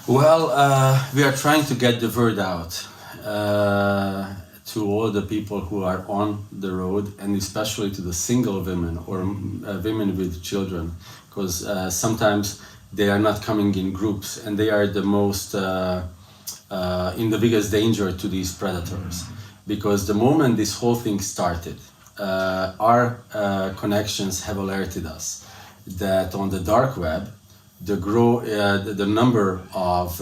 Well, we are trying to get the word out to all the people who are on the road, and especially to the single women or women with children, because sometimes they are not coming in groups, and they are the most in the biggest danger to these predators. Because the moment this whole thing started, our connections have alerted us that on the dark web, the number of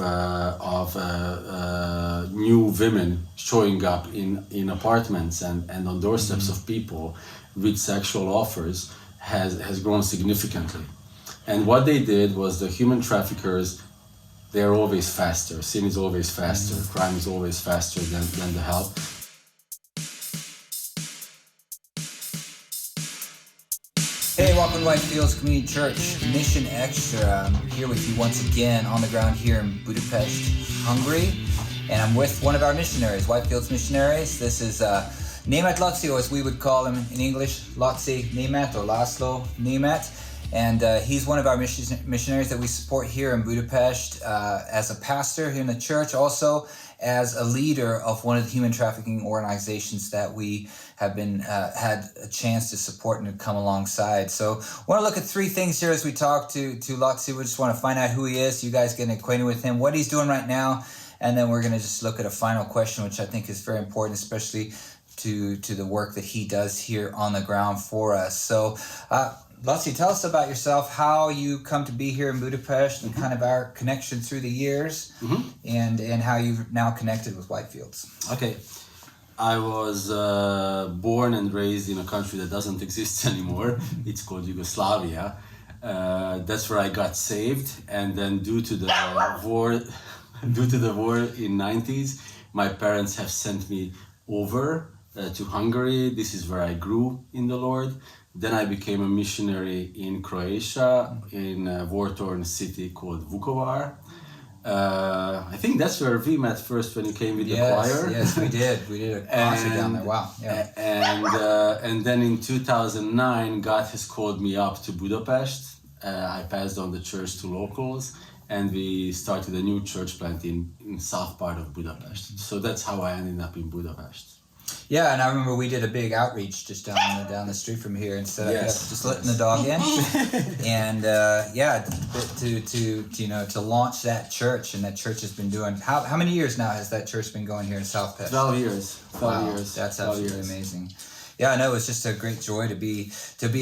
new women showing up in apartments and on doorsteps of people with sexual offers has grown significantly. And what they did was the human traffickers, they are always faster. Sin is always faster. Crime is always faster than the help. Hey, welcome to Whitefields Community Church, Mission Extra. I'm here with you once again on the ground here in Budapest, Hungary. And I'm with one of our missionaries, Whitefields missionaries. This is Németh Laci, or as we would call him in English, Laci Németh or Laszlo Németh. And he's one of our missionaries that we support here in Budapest as a pastor here in the church, also as a leader of one of the human trafficking organizations that we have been had a chance to support and to come alongside. So I want to look at three things here as we talk to Laci. We just want to find out who he is, you guys getting acquainted with him, what he's doing right now, and then we're going to just look at a final question, which I think is very important, especially to the work that he does here on the ground for us. So Laci, tell us about yourself, how you come to be here in Budapest, and kind of our connection through the years, and how you've now connected with Whitefields. Okay. I was born and raised in a country that doesn't exist anymore. It's called Yugoslavia. That's where I got saved, and then due to the war in 90s, my parents have sent me over to Hungary. This is where I grew in the Lord. Then I became a missionary in Croatia, in a war-torn city called Vukovar. I think that's where we met first when you came with the choir. Yes, we did. We did a concert down there. Wow. Yeah. And then in 2009, God has called me up to Budapest. I passed on the church to locals, and we started a new church plant in south part of Budapest. So that's how I ended up in Budapest. Yeah, and I remember we did a big outreach just down the street from here, instead of just letting the dog in, and to launch that church, and that church has been doing. How many years now has that church been going here in South Pest? 12 years. 12 years. That's absolutely amazing. Yeah, I know, it's just a great joy to be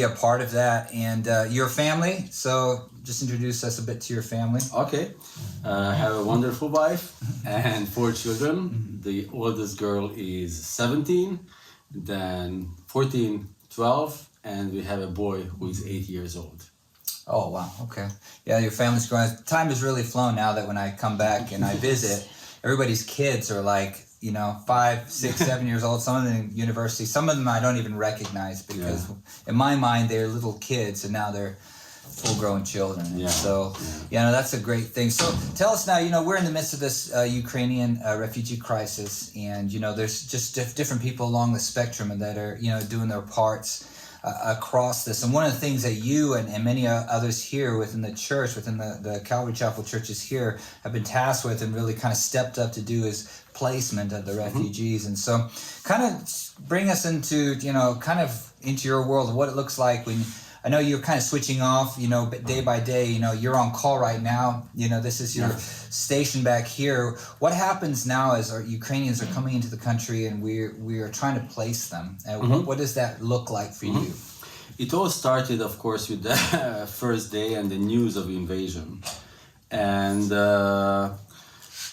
a part of that, and your family. So just introduce us a bit to your family. Okay, I have a wonderful wife and 4 children. The oldest girl is 17, then 14, 12, and we have a boy who is 8 years old. Oh, wow. Okay. Yeah, your family's growing. Time has really flown now that when I come back and I visit, everybody's kids are like, 5, 6, 7 years old. Some of them in university. Some of them I don't even recognize because in my mind they're little kids, and now they're full-grown children. So, that's a great thing. So tell us now, we're in the midst of this Ukrainian refugee crisis, and, there's just different people along the spectrum that are, doing their parts across this. And one of the things that you and many others here within the church, within the Calvary Chapel churches here, have been tasked with and really kind of stepped up to do is placement of the refugees. And so kind of bring us into, into your world of what it looks like when, I know you're kind of switching off, day by day, you're on call right now, this is your station back here. What happens now as our Ukrainians are coming into the country and we are trying to place them? What does that look like for you? It all started, of course, with the first day and the news of invasion. And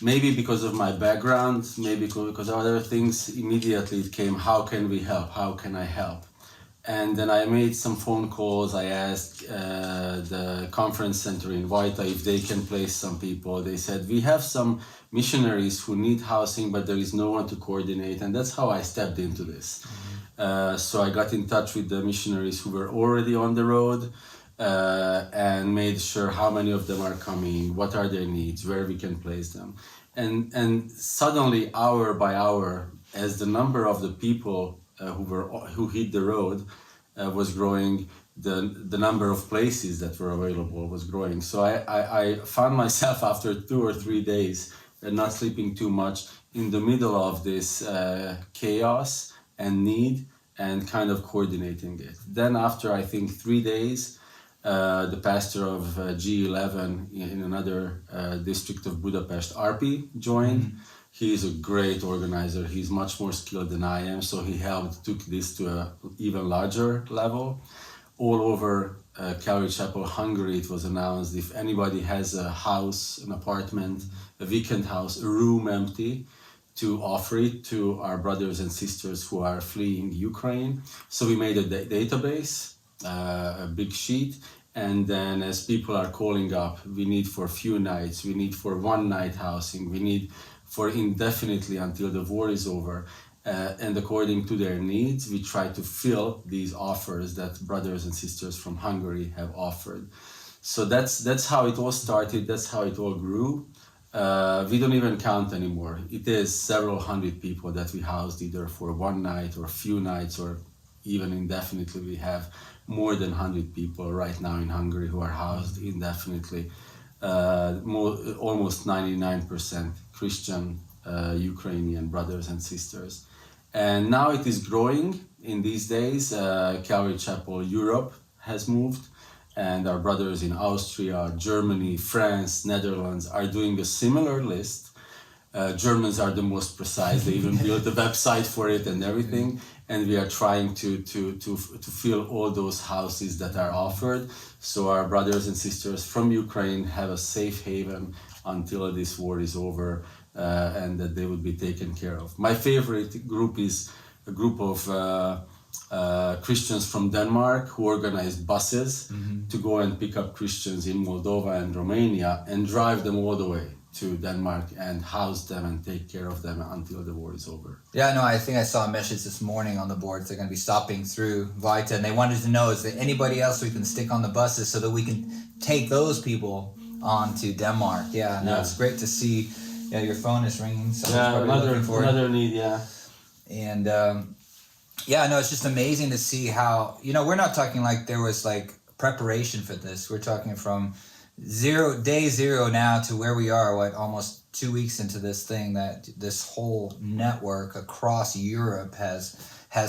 maybe because of my background, maybe because of other things, immediately it came, how can we help? How can I help? And then I made some phone calls. I asked the conference center in Vita if they can place some people. They said, we have some missionaries who need housing, but there is no one to coordinate. And that's how I stepped into this. So I got in touch with the missionaries who were already on the road and made sure how many of them are coming, what are their needs, where we can place them. And suddenly, hour by hour, as the number of the people who hit the road was growing, the number of places that were available was growing. So I found myself after 2 or 3 days not sleeping too much in the middle of this chaos and need and kind of coordinating it. Then after I think 3 days, the pastor of G11 in another district of Budapest, Arpi, joined. He's a great organizer. He's much more skilled than I am, so he took this to an even larger level. All over Calvary Chapel, Hungary, it was announced if anybody has a house, an apartment, a weekend house, a room empty, to offer it to our brothers and sisters who are fleeing Ukraine. So we made a database, a big sheet, and then as people are calling up, we need for few nights, we need for one night housing, we need for indefinitely until the war is over. And according to their needs, we try to fill these offers that brothers and sisters from Hungary have offered. So that's how it all started, that's how it all grew. We don't even count anymore. It is several hundred people that we housed either for one night or few nights or even indefinitely. We have more than 100 people right now in Hungary who are housed indefinitely. Almost 99% Christian Ukrainian brothers and sisters. And now it is growing in these days. Calvary Chapel Europe has moved, and our brothers in Austria, Germany, France, Netherlands are doing a similar list. Germans are the most precise. They even built a website for it and everything. And we are trying to fill all those houses that are offered. So our brothers and sisters from Ukraine have a safe haven until this war is over, and that they would be taken care of. My favorite group is a group of Christians from Denmark who organize buses to go and pick up Christians in Moldova and Romania and drive them all the way to Denmark and house them and take care of them until the war is over. Yeah, no, I think I saw a message this morning on the boards. They're going to be stopping through Vita, and they wanted to know, is there anybody else we can stick on the buses so that we can take those people on to Denmark? Yeah, no, it's great to see. Yeah, your phone is ringing. So Another need, yeah. And no, it's just amazing to see how, we're not talking like there was like preparation for this. We're talking from day zero now to where we are, almost 2 weeks into this thing, that this whole network across Europe has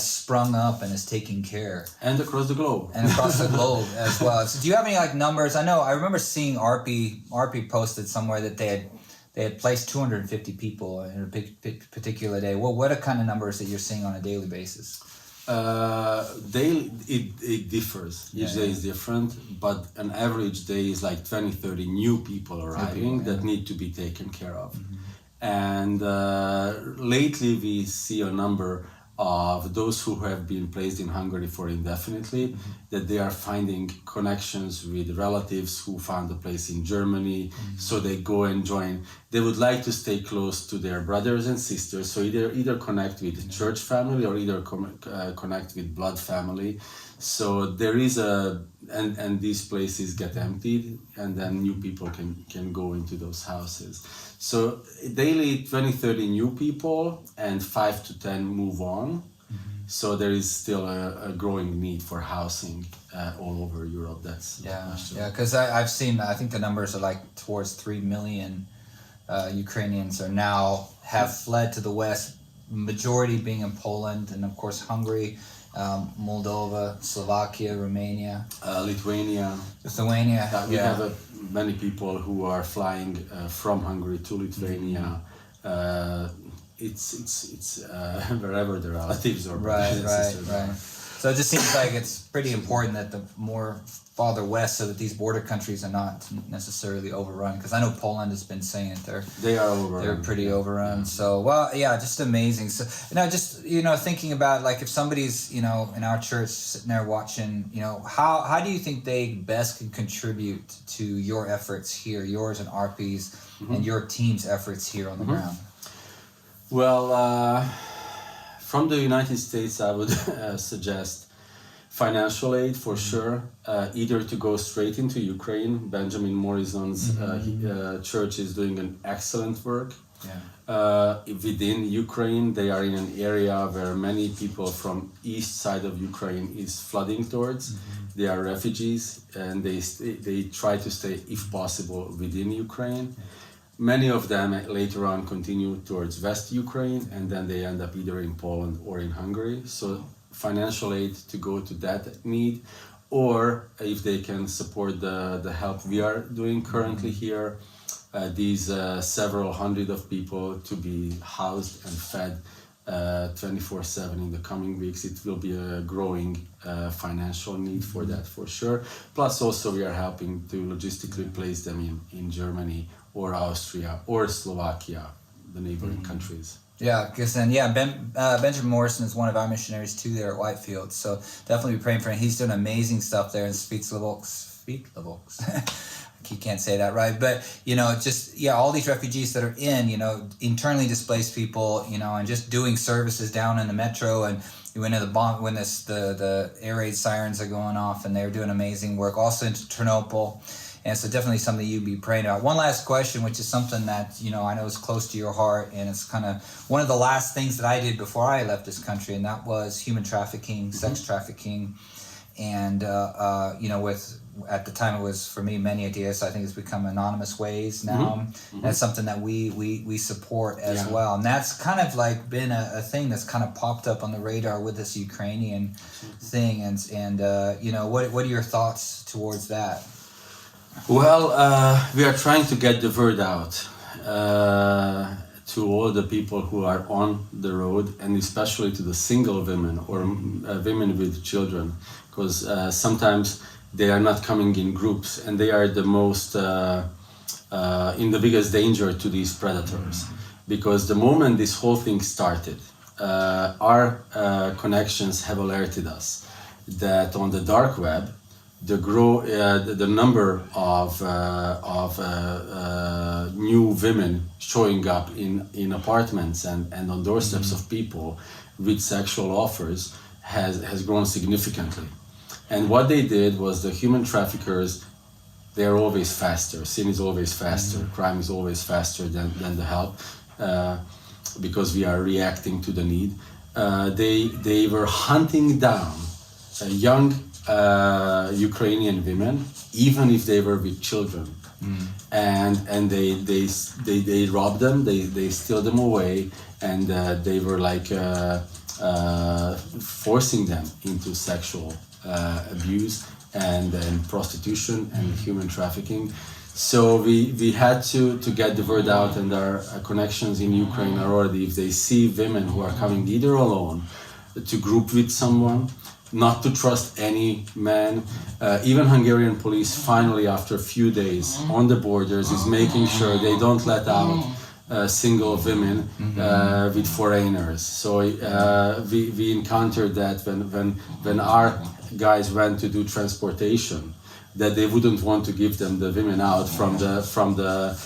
sprung up and is taking care. And across the globe. As well. So do you have any like numbers? I remember seeing Arpi posted somewhere that they had placed 250 people in a particular day. Well, what are kind of numbers that you're seeing on a daily basis? Daily, it differs. Each day is different, but an average day is like 20, 30 new people arriving that need to be taken care of. And lately we see a number of those who have been placed in Hungary for indefinitely, that they are finding connections with relatives who found a place in Germany, so they go and join. They would like to stay close to their brothers and sisters, so either connect with the church family or either connect with blood family. So there is and these places get emptied, and then new people can go into those houses. So daily 20, 30 new people and 5 to 10 move on. So there is still a growing need for housing all over Europe. Because I've seen, I think the numbers are like towards 3 million Ukrainians have fled to the West, majority being in Poland and of course Hungary, Moldova, Slovakia, Romania, Lithuania. We have many people who are flying from Hungary to Lithuania. It's wherever the relatives or brothers and sisters are. So it just seems like it's pretty important that the more farther west, so that these border countries are not necessarily overrun. Because I know Poland has been saying it, they are overrun. They're pretty overrun. So just amazing. So thinking about like if somebody's in our church sitting there watching, how do you think they best can contribute to your efforts here, yours and Arpi's, and your team's efforts here on the ground? Well, from the United States, I would suggest financial aid for sure, either to go straight into Ukraine. Benjamin Morrison's church is doing an excellent work. Within Ukraine, they are in an area where many people from east side of Ukraine is flooding towards. They are refugees, and they try to stay, if possible, within Ukraine. Many of them later on continue towards West Ukraine, and then they end up either in Poland or in Hungary. So financial aid to go to that need, or if they can support the help we are doing currently here, these several hundred of people to be housed and fed 24/7 in the coming weeks. It will be a growing financial need for that, for sure. Plus also we are helping to logistically place them in Germany or Austria or Slovakia, the neighboring countries. Yeah, because then, Benjamin Morrison is one of our missionaries too there at Whitefield. So definitely be praying for him. He's doing amazing stuff there in Speak-Levox. You can't say that right, but all these refugees that are in, internally displaced people, and just doing services down in the metro, and when the air raid sirens are going off, and they're doing amazing work. Also into Ternopil, and so definitely something you'd be praying about. One last question, which is something that I know is close to your heart, and it's kind of one of the last things that I did before I left this country, and that was human trafficking, sex trafficking, and at the time it was for me many ideas. I think it's become anonymous ways now. That's something that we support as well, and that's kind of like been a thing that's kind of popped up on the radar with this Ukrainian thing, and what are your thoughts towards that? Well, we are trying to get the word out to all the people who are on the road, and especially to the single women or women with children, because sometimes they are not coming in groups, and they are the most in the biggest danger to these predators. Because the moment this whole thing started, our connections have alerted us that on the dark web, the number of new women showing up in apartments and on doorsteps of people with sexual offers has grown significantly. And what they did was, the human traffickers, they are always faster. Sin is always faster. Crime is always faster than the help, because we are reacting to the need. They were hunting down young Ukrainian women, even if they were with children, and they robbed them, they steal them away, and they were like forcing them into sexual abuse and prostitution and human trafficking. So we had to get the word out, and our connections in Ukraine are already, if they see women who are coming either alone, to group with someone, not to trust any man. Even Hungarian police finally, after a few days on the borders, is making sure they don't let out single women with foreigners. So we encountered that when our guys went to do transportation, that they wouldn't want to give them the women out from the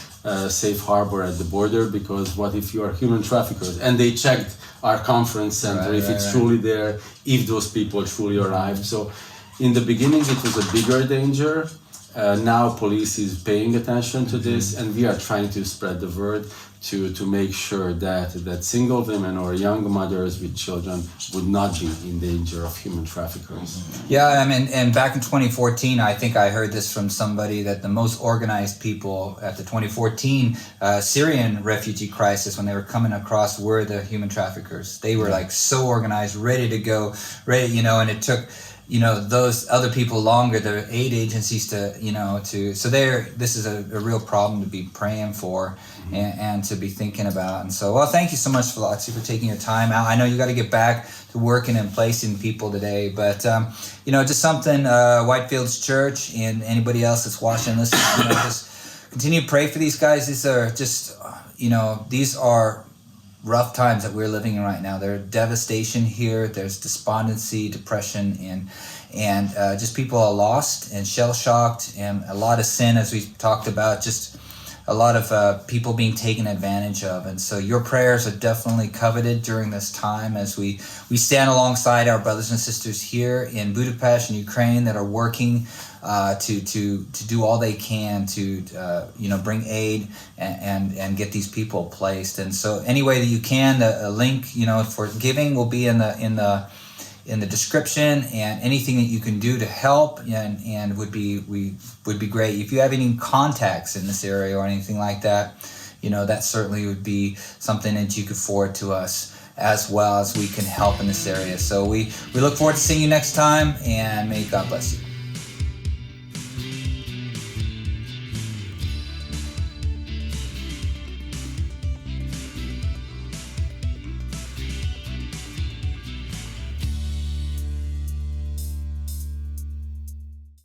safe harbor at the border, because what if you are human traffickers? And they checked our conference center if it's truly there, if those people truly arrived. So in the beginning it was a bigger danger. Now police is paying attention to this, and we are trying to spread the word to make sure that single women or young mothers with children would not be in danger of human traffickers. Yeah, I mean, and back in 2014, I think I heard this from somebody, that the most organized people at the 2014 Syrian refugee crisis, when they were coming across, were the human traffickers. They were like so organized, ready to go, and it took those other people longer, the aid agencies so this is a real problem to be praying for and to be thinking about. And so, well, thank you so much, Laci, for taking your time out. I know you got to get back to working and placing people today, but just something, Whitefield's Church and anybody else that's watching this, just continue to pray for these guys. These are just, these are rough times that we're living in right now. There's devastation here. There's despondency, depression, and just people are lost and shell-shocked, and a lot of sin, as we talked about, just a lot of people being taken advantage of. And so your prayers are definitely coveted during this time as we stand alongside our brothers and sisters here in Budapest and Ukraine that are working to do all they can to bring aid and get these people placed. And so any way that you can, the link for giving will be in the description, and anything that you can do to help and would be great. If you have any contacts in this area or anything like that, that certainly would be something that you could forward to us, as well as we can help in this area. So we look forward to seeing you next time, and may God bless you.